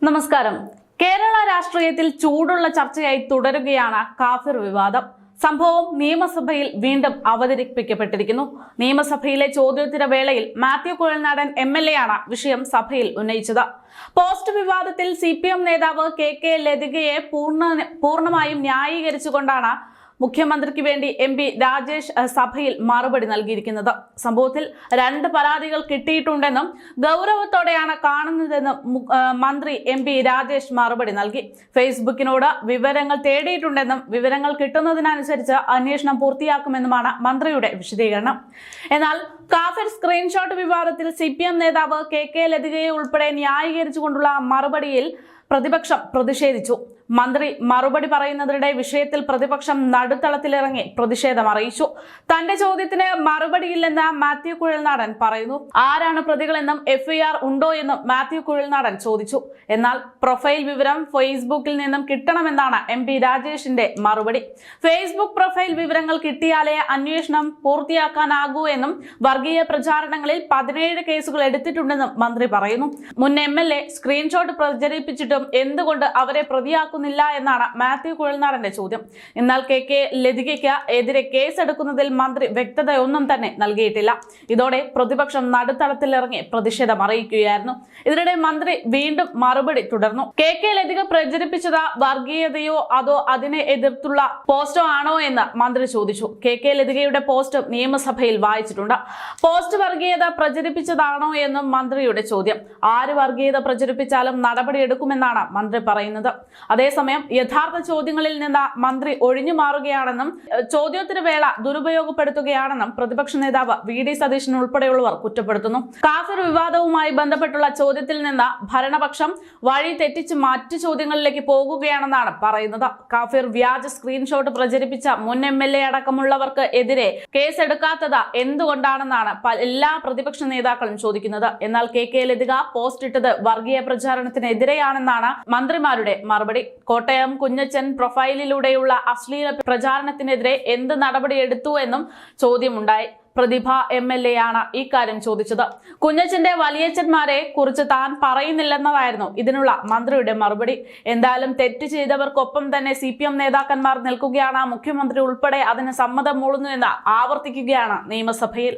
നമസ്കാരം. കേരള രാഷ്ട്രീയത്തിൽ ചൂടുള്ള ചർച്ചയായി തുടരുകയാണ് കാഫിർ വിവാദം. സംഭവം നിയമസഭയിൽ വീണ്ടും അവതരിപ്പിക്കപ്പെട്ടിരിക്കുന്നു. നിയമസഭയിലെ ചോദ്യോത്തര വേളയിൽ മാത്യു കുഴൽനാടൻ MLA ആണ് വിഷയം സഭയിൽ ഉന്നയിച്ചത്. പോസ്റ്റ് വിവാദത്തിൽ CPM നേതാവ് KK ലതികയെ പൂർണ്ണമായും ന്യായീകരിച്ചുകൊണ്ടാണ് മുഖ്യമന്ത്രിക്ക് വേണ്ടി MP രാജേഷ് സഭയിൽ മറുപടി നൽകിയിരിക്കുന്നത്. സംഭവത്തിൽ 2 പരാതികൾ കിട്ടിയിട്ടുണ്ടെന്നും ഗൗരവത്തോടെയാണ് കാണുന്നതെന്നും മന്ത്രി MP രാജേഷ് മറുപടി നൽകി. ഫേസ്ബുക്കിനോട് വിവരങ്ങൾ തേടിയിട്ടുണ്ടെന്നും വിവരങ്ങൾ കിട്ടുന്നതിനനുസരിച്ച് അന്വേഷണം പൂർത്തിയാക്കുമെന്നുമാണ് മന്ത്രിയുടെ വിശദീകരണം. എന്നാൽ കാഫിർ സ്ക്രീൻഷോട്ട് വിവാദത്തിൽ CPM നേതാവ് KK ലതികയെ ഉൾപ്പെടെ ന്യായീകരിച്ചുകൊണ്ടുള്ള മറുപടിയിൽ പ്രതിപക്ഷം പ്രതിഷേധിച്ചു. മന്ത്രി മറുപടി പറയുന്നതിനിടെ വിഷയത്തിൽ പ്രതിപക്ഷം നടുത്തളത്തിലിറങ്ങി പ്രതിഷേധം അറിയിച്ചു. തന്റെ ചോദ്യത്തിന് മറുപടിയില്ലെന്ന് മാത്യു കുഴൽനാടൻ പറയുന്നു. ആരാണ് പ്രതികളെന്നും FIR ഉണ്ടോ എന്നും മാത്യു കുഴൽനാടൻ ചോദിച്ചു. എന്നാൽ പ്രൊഫൈൽ വിവരം ഫേസ്ബുക്കിൽ നിന്നും കിട്ടണമെന്നാണ് MP രാജേഷിന്റെ മറുപടി. ഫേസ്ബുക്ക് പ്രൊഫൈൽ വിവരങ്ങൾ കിട്ടിയാലേ അന്വേഷണം പൂർത്തിയാക്കാനാകൂ എന്നും വർഗീയ പ്രചാരണങ്ങളിൽ 17 കേസുകൾ എടുത്തിട്ടുണ്ടെന്നും മന്ത്രി പറയുന്നു. മുൻ MLA സ്ക്രീൻഷോട്ട് പ്രചരിപ്പിച്ചിട്ടും എന്തുകൊണ്ട് അവരെ പ്രതിയാക്കുന്നു എന്നാണ് മാത്യു കുഴൽനാടന്റെ ചോദ്യം. എന്നാൽ KK ലതികയ്ക്ക് എതിരെ കേസെടുക്കുന്നതിൽ മന്ത്രി വ്യക്തതയൊന്നും തന്നെ നൽകിയിട്ടില്ല. ഇതോടെ പ്രതിപക്ഷം നടുത്തളത്തിലിറങ്ങി പ്രതിഷേധം അറിയിക്കുകയായിരുന്നു. ഇതിനിടെ മന്ത്രി വീണ്ടും മറുപടി തുടർന്നു. KK ലതിക പ്രചരിപ്പിച്ചത് വർഗീയതയോ അതോ അതിനെ എതിർത്തുള്ള പോസ്റ്റോ ആണോ എന്ന് മന്ത്രി ചോദിച്ചു. KK ലതികയുടെ പോസ്റ്റ് നിയമസഭയിൽ വായിച്ചിട്ടുണ്ട്. പോസ്റ്റ് വർഗീയത പ്രചരിപ്പിച്ചതാണോ എന്നും മന്ത്രിയുടെ ചോദ്യം. ആര് വർഗീയത പ്രചരിപ്പിച്ചാലും നടപടിയെടുക്കുമെന്നാണ് മന്ത്രി പറയുന്നത്. അതേസമയം യഥാർത്ഥ ചോദ്യങ്ങളിൽ നിന്ന് മന്ത്രി ഒഴിഞ്ഞു മാറുകയാണെന്നും ചോദ്യോത്തര വേള ദുരുപയോഗപ്പെടുത്തുകയാണെന്നും പ്രതിപക്ഷ നേതാവ് VD സതീശൻ ഉൾപ്പെടെയുള്ളവർ കുറ്റപ്പെടുത്തുന്നു. കാഫിർ വിവാദവുമായി ബന്ധപ്പെട്ടുള്ള ചോദ്യത്തിൽ നിന്ന് ഭരണപക്ഷം വഴി തെറ്റിച്ച് മറ്റു ചോദ്യങ്ങളിലേക്ക് പോകുകയാണെന്നാണ് പറയുന്നത്. കാഫിർ വ്യാജ സ്ക്രീൻഷോട്ട് പ്രചരിപ്പിച്ച മുൻ MLA അടക്കമുള്ളവർക്ക് എതിരെ കേസെടുക്കാത്തത് എന്തുകൊണ്ടാണെന്നാണ് എല്ലാ പ്രതിപക്ഷ നേതാക്കളും ചോദിക്കുന്നത്. എന്നാൽ KK ലതിക പോസ്റ്റ് ഇട്ടത് വർഗീയ പ്രചാരണത്തിനെതിരെയാണെന്നാണ് മന്ത്രിമാരുടെ മറുപടി. കോട്ടയം കുഞ്ഞച്ചൻ പ്രൊഫൈലിലൂടെയുള്ള അശ്ലീല പ്രചാരണത്തിനെതിരെ എന്ത് നടപടിയെടുത്തു എന്നും ചോദ്യമുണ്ടായി. പ്രതിഭ MLA ആണ് ഇക്കാര്യം ചോദിച്ചത്. കുഞ്ഞച്ചന്റെ വലിയച്ഛന്മാരെ കുറിച്ച് താൻ പറയുന്നില്ലെന്നതായിരുന്നു ഇതിനുള്ള മന്ത്രിയുടെ മറുപടി. എന്തായാലും തെറ്റ് ചെയ്തവർക്കൊപ്പം തന്നെ CPM നേതാക്കന്മാർ നിൽക്കുകയാണ്. മുഖ്യമന്ത്രി ഉൾപ്പെടെ അതിന് സമ്മതം മൂളുന്നു എന്ന് ആവർത്തിക്കുകയാണ് നിയമസഭയിൽ.